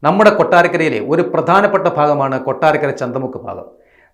നമ്മുടെ കൊട്ടാരക്കരയിലെ ഒരു പ്രധാനപ്പെട്ട ഭാഗമാണ് കൊട്ടാരക്കര ചന്തമുക്ക് ഭാഗം.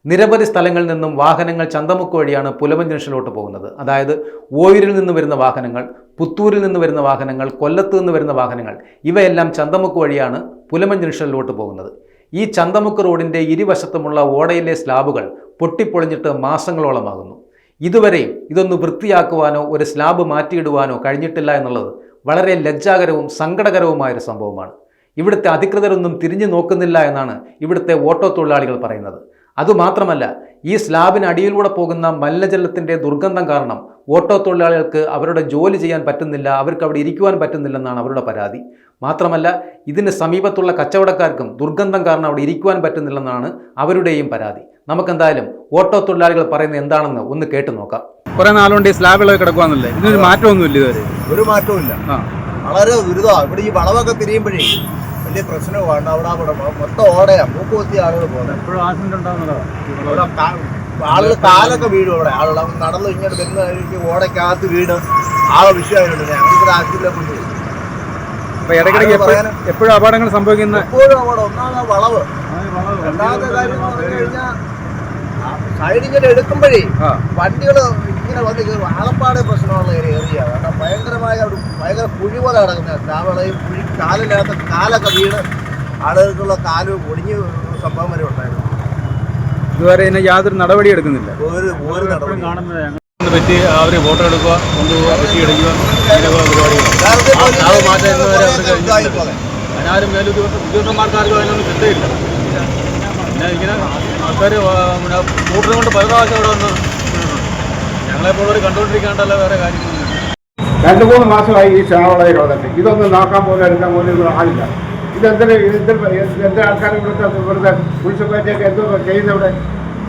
നിരവധി സ്ഥലങ്ങളിൽ നിന്നും വാഹനങ്ങൾ ചന്തമുക്ക് വഴിയാണ് പുലമൻ ജംഗ്ഷനിലോട്ട് പോകുന്നത്. അതായത് ഓയൂരിൽ നിന്ന് വരുന്ന വാഹനങ്ങൾ, പുത്തൂരിൽ നിന്ന് വരുന്ന വാഹനങ്ങൾ, കൊല്ലത്ത് നിന്ന് വരുന്ന വാഹനങ്ങൾ, ഇവയെല്ലാം ചന്തമുക്ക് വഴിയാണ് പുലമൻ ജംഗ്ഷനിലോട്ട് പോകുന്നത്. ഈ ചന്തമുക്ക് റോഡിൻ്റെ ഇരുവശത്തുമുള്ള ഓടയിലെ സ്ലാബുകൾ പൊട്ടിപ്പൊളിഞ്ഞിട്ട് മാസങ്ങളോളമാകുന്നു. ഇതുവരെയും ഇതൊന്ന് വൃത്തിയാക്കുവാനോ ഒരു സ്ലാബ് മാറ്റിയിടുവാനോ കഴിഞ്ഞിട്ടില്ല എന്നുള്ളത് വളരെ ലജ്ജാകരവും സങ്കടകരവുമായൊരു സംഭവമാണ്. ഇവിടുത്തെ അധികൃതരൊന്നും തിരിഞ്ഞു നോക്കുന്നില്ല എന്നാണ് ഇവിടുത്തെ ഓട്ടോ തൊഴിലാളികൾ പറയുന്നത്. അതുമാത്രമല്ല, ഈ സ്ലാബിന് അടിയിലൂടെ പോകുന്ന മലിനജലത്തിൻ്റെ ദുർഗന്ധം കാരണം ഓട്ടോ തൊഴിലാളികൾക്ക് അവരുടെ ജോലി ചെയ്യാൻ പറ്റുന്നില്ല, അവർക്ക് അവിടെ ഇരിക്കുവാൻ പറ്റുന്നില്ലെന്നാണ് അവരുടെ പരാതി. മാത്രമല്ല, ഇതിന് സമീപത്തുള്ള കച്ചവടക്കാർക്കും ദുർഗന്ധം കാരണം അവിടെ ഇരിക്കുവാൻ പറ്റുന്നില്ലെന്നാണ് അവരുടെയും പരാതി. നമുക്കെന്തായാലും ഓട്ടോ തൊഴിലാളികൾ പറയുന്നത് എന്താണെന്ന് ഒന്ന് കേട്ടു നോക്കാം. കുറെ നാളുകൊണ്ട് ഈ സ്ലാബുകളൊക്കെ കിടക്കുവാന്നല്ലേ, ഇതിനൊരു മാറ്റമൊന്നുമില്ല ഇതുവരെ? ഒരു മാറ്റവും ഇല്ല, വളരെ ദുരിതമാണ്. ഇവിടെ ഈ വളവൊക്കെ തിരിയുമ്പോഴേ വലിയ പ്രശ്നമാണ്. അവിടെ മൊത്തം ഓടയാ, മൂക്കുകുത്തി ആളുകൾ പോകുന്നത്. എപ്പോഴും ആക്സിഡന്റ് ഉണ്ടാകുന്നതാണ്. ആളുകൾ കാലൊക്കെ വീഴും. അവിടെ ആളുകൾ നടന്നു ഇങ്ങോട്ട് വരുന്ന ഓടയ്ക്കകത്ത് വീട് ആളെ വിഷയമായിട്ടുണ്ട്. ഞങ്ങൾക്ക് ആക്സിഡന്റ് കൊണ്ടുപോയി. ഇടയ്ക്കിടയ്ക്ക് എപ്പോഴും അപകടങ്ങൾ സംഭവിക്കുന്ന എപ്പോഴും അപകടം. ഒന്നാമത് വളവ്, രണ്ടാമത്തെ കാര്യം എന്ന് പറഞ്ഞു കഴിഞ്ഞാൽ സൈഡിങ്ങനെ എടുക്കുമ്പോഴേ വണ്ടികൾ ഇങ്ങനെ വന്ന് ആളപ്പാടെ പ്രശ്നമുള്ള ഏരിയ. കാരണം ഭയങ്കര കുഴി പോലെ കിടക്കുന്ന സ്ലാബുകളെയും കുഴി കാലില്ലാത്ത കാലൊക്കെ വീണ് ആളുകൾക്കുള്ള കാല് ഒടിഞ്ഞ് സംഭവം വരെ ഉണ്ടായിരുന്നു. ഇതുവരെ ഇതിനെ യാതൊരു നടപടി എടുക്കുന്നില്ല. ഒരു നടപടി കാണുന്നത് പറ്റി അവർ ഫോട്ടോ എടുക്കുക, കൊണ്ടുപോകുക, വെട്ടിയെടുക്കുക, അതിനാരും മേലുദ്യോഗസ്ഥന്മാർക്കാർക്കും അതിനൊന്നും കിട്ടുകയില്ല. പിന്നെ ഇങ്ങനെ ആൾക്കാർ മോട്ടർ കൊണ്ട് പല പ്രാവശ്യം അവിടെ വന്ന് ഞങ്ങളെപ്പോഴൊരു കണ്ടുകൊണ്ടിരിക്കാണ്ടല്ല വേറെ കാര്യങ്ങളൊന്നും. 2-3 മാസമായി ഈ ചാവളയെ വന്നിട്ട് ഇതൊന്നും നോക്കാൻ പോലും എടുക്കാൻ പോലും ആളില്ല. എന്തൊരു ആൾക്കാർ ഇവിടുത്തെ മുനിസിപ്പാലിറ്റിയൊക്കെ എന്തോ ചെയ്യുന്നവിടെ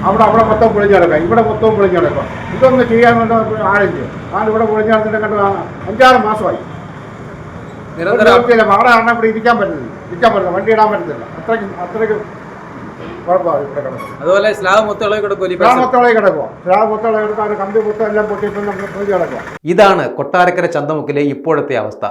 അവിടെ മൊത്തം പൊളിഞ്ഞു കിടക്കാം, ഇവിടെ മൊത്തവും പൊളിഞ്ഞു കിടക്കാം. ഇതൊന്നും ചെയ്യാൻ വേണ്ട ആളില്ല. ഇവിടെ പൊളിഞ്ഞു കിടന്നിട്ട് കണ്ട് 5-6 മാസമായി. അവിടെ കാരണം ഇവിടെ ഇരിക്കാൻ പറ്റുന്നില്ല, വണ്ടി ഇടാൻ പറ്റുന്നില്ല. അത്രയ്ക്ക് കുഴപ്പമാണ് ഇവിടെ കിടക്കും. അതുപോലെ സ്ലാബ് മൊത്തം കിടക്കും, കമ്പി മൊത്തം എല്ലാം പൊട്ടിയിട്ട് നമുക്ക് പൊളിഞ്ഞു കിടക്കുക. ഇതാണ് കൊട്ടാരക്കര ചന്തമുക്കിലെ ഇപ്പോഴത്തെ അവസ്ഥ.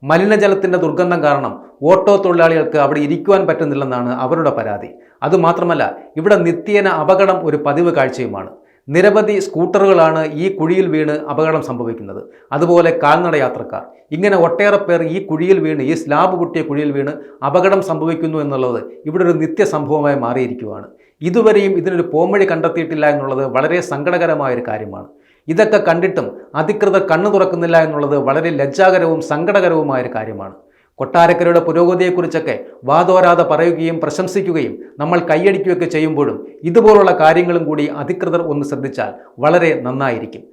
മലിനജലത്തിൻ്റെ ദുർഗന്ധം കാരണം ഓട്ടോ തൊഴിലാളികൾക്ക് അവിടെ ഇരിക്കുവാൻ പറ്റുന്നില്ലെന്നാണ് അവരുടെ പരാതി. അതുമാത്രമല്ല, ഇവിടെ നിത്യേന അപകടം ഒരു പതിവ് കാഴ്ചയുമാണ്. നിരവധി സ്കൂട്ടറുകളാണ് ഈ കുഴിയിൽ വീണ് അപകടം സംഭവിക്കുന്നത്. അതുപോലെ കാൽനട യാത്രക്കാർ, ഇങ്ങനെ ഒട്ടേറെ പേർ ഈ കുഴിയിൽ വീണ്, ഈ സ്ലാബ് പൊട്ടിയ കുഴിയിൽ വീണ് അപകടം സംഭവിക്കുന്നു എന്നുള്ളത് ഇവിടെ ഒരു നിത്യസംഭവമായി മാറിയിരിക്കുകയാണ്. ഇതുവരെയും ഇതിനൊരു പോംവഴി കണ്ടെത്തിയിട്ടില്ല എന്നുള്ളത് വളരെ സങ്കടകരമായൊരു കാര്യമാണ്. ഇതൊക്കെ കണ്ടിട്ടും അധികൃതർ കണ്ണു തുറക്കുന്നില്ല എന്നുള്ളത് വളരെ ലജ്ജാകരവും സങ്കടകരവുമായൊരു കാര്യമാണ്. കൊട്ടാരക്കരയുടെ പുരോഗതിയെക്കുറിച്ചൊക്കെ വാതോരാതെ പറയുകയും പ്രശംസിക്കുകയും നമ്മൾ കൈയടിക്കുകയൊക്കെ ചെയ്യുമ്പോഴും ഇതുപോലുള്ള കാര്യങ്ങളും കൂടി അധികൃതർ ഒന്ന് ശ്രദ്ധിച്ചാൽ വളരെ നന്നായിരിക്കും.